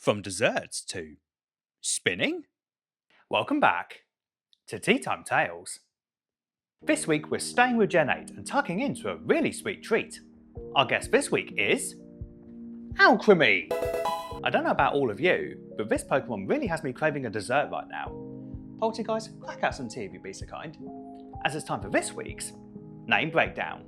From desserts to spinning? Welcome back to Teatime Tales. This week we're staying with Gen 8 and tucking into a really sweet treat. Our guest this week is Alcremie. I don't know about all of you, but this Pokemon really has me craving a dessert right now. Polty guys, crack out some tea if you'd be so kind, as it's time for this week's Name Breakdown.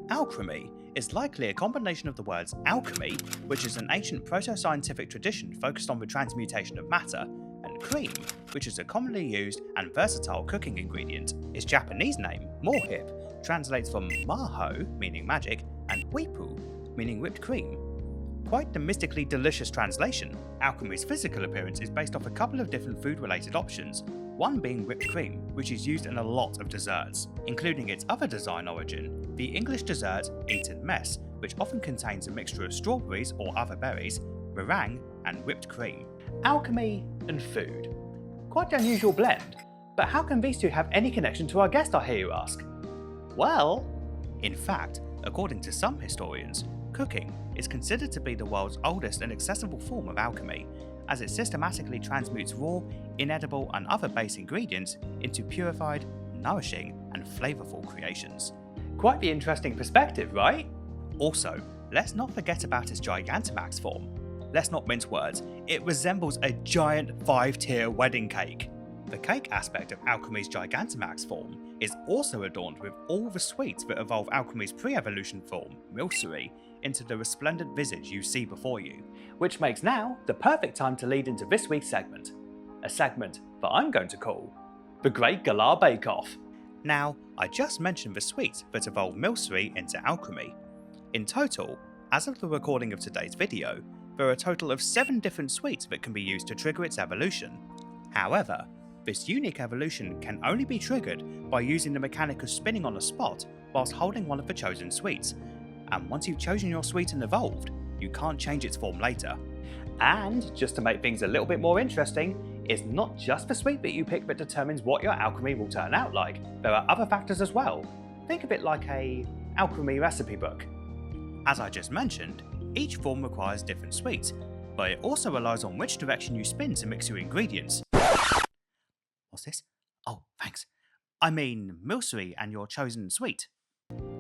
Alcremie is likely a combination of the words alchemy, which is an ancient proto-scientific tradition focused on the transmutation of matter, and cream, which is a commonly used and versatile cooking ingredient. Its Japanese name, more hip, translates from maho, meaning magic, and wipu, meaning whipped cream. Quite the mystically delicious translation, Alcremie's physical appearance is based off a couple of different food-related options, one being whipped cream, which is used in a lot of desserts, including its other design origin, the English dessert Eton mess, which often contains a mixture of strawberries or other berries, meringue, and whipped cream. Alchemy and food. Quite an unusual blend, but how can these two have any connection to our guest, I hear you ask? Well, in fact, according to some historians, cooking is considered to be the world's oldest and accessible form of alchemy, as it systematically transmutes raw, inedible and other base ingredients into purified, nourishing and flavourful creations. Quite the interesting perspective, right? Also, let's not forget about its Gigantamax form. Let's not mince words, it resembles a giant 5-tier wedding cake. The cake aspect of Alcremie's Gigantamax form is also adorned with all the sweets that evolve Alcremie's pre-evolution form, Milcery, into the resplendent visage you see before you. Which makes now the perfect time to lead into this week's segment. A segment that I'm going to call The Great Galar Bake Off. Now, I just mentioned the sweets that evolve Milcery into Alcremie. In total, as of the recording of today's video, there are a total of 7 different sweets that can be used to trigger its evolution. However, this unique evolution can only be triggered by using the mechanic of spinning on a spot whilst holding one of the chosen sweets. And once you've chosen your sweet and evolved, you can't change its form later. And just to make things a little bit more interesting, it's not just the sweet that you pick that determines what your alchemy will turn out like. There are other factors as well. Think of it like a alchemy recipe book. As I just mentioned, each form requires different sweets, but it also relies on which direction you spin to mix your ingredients. What's this? Oh, thanks. I mean Milcery and your chosen sweet.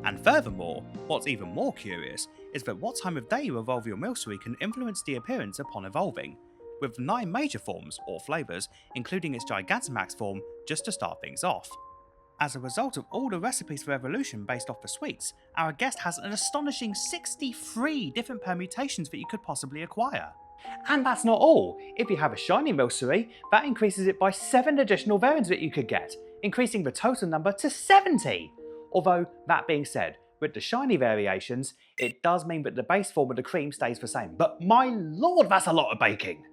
And furthermore, what's even more curious is that what time of day you evolve your Milcery can influence the appearance upon evolving, with 9 major forms or flavours, including its Gigantamax form, just to start things off. As a result of all the recipes for evolution based off the sweets, our guest has an astonishing 63 different permutations that you could possibly acquire. And that's not all. If you have a shiny Milcery, that increases it by 7 additional variants that you could get, increasing the total number to 70. Although, that being said, with the shiny variations, it does mean that the base form of the cream stays the same, but my lord, that's a lot of baking!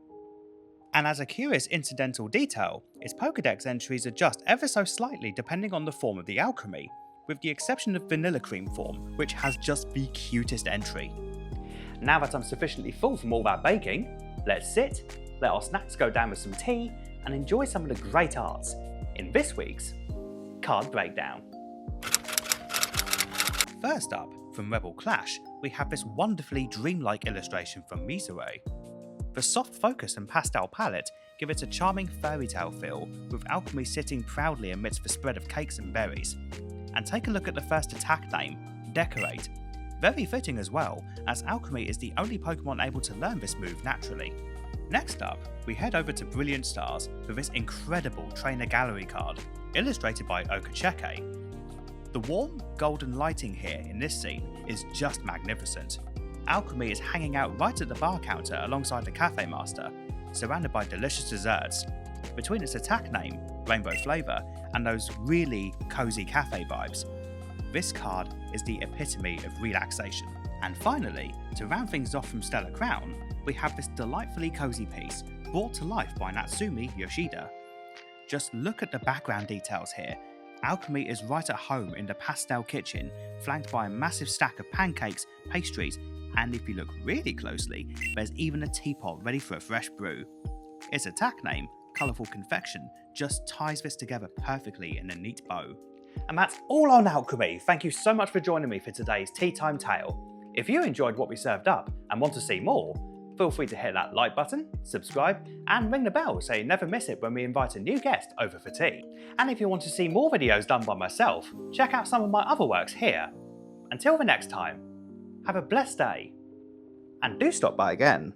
And as a curious incidental detail, its Pokédex entries adjust ever so slightly depending on the form of the alchemy, with the exception of vanilla cream form, which has just the cutest entry. Now that I'm sufficiently full from all that baking, let's sit, let our snacks go down with some tea, and enjoy some of the great arts in this week's Card Breakdown. First up, from Rebel Clash, we have this wonderfully dreamlike illustration from Misere. The soft focus and pastel palette give it a charming fairy tale feel, with Alchemy sitting proudly amidst the spread of cakes and berries. And take a look at the first attack name, Decorate. Very fitting as well, as Alchemy is the only Pokemon able to learn this move naturally. Next up, we head over to Brilliant Stars for this incredible Trainer Gallery card, illustrated by Okacheke. The warm, golden lighting here in this scene is just magnificent. Alchemy is hanging out right at the bar counter alongside the cafe master, surrounded by delicious desserts. Between its attack name, Rainbow Flavour, and those really cozy cafe vibes, this card is the epitome of relaxation. And finally, to round things off from Stellar Crown, we have this delightfully cozy piece brought to life by Natsumi Yoshida. Just look at the background details here. Alchemy is right at home in the pastel kitchen, flanked by a massive stack of pancakes, pastries, and if you look really closely, there's even a teapot ready for a fresh brew. Its attack name, Colourful Confection, just ties this together perfectly in a neat bow. And that's all on Alchemy. Thank you so much for joining me for today's Tea Time Tale. If you enjoyed what we served up and want to see more, feel free to hit that like button, subscribe, and ring the bell so you never miss it when we invite a new guest over for tea. And if you want to see more videos done by myself, check out some of my other works here. Until the next time, have a blessed day, and do stop by again.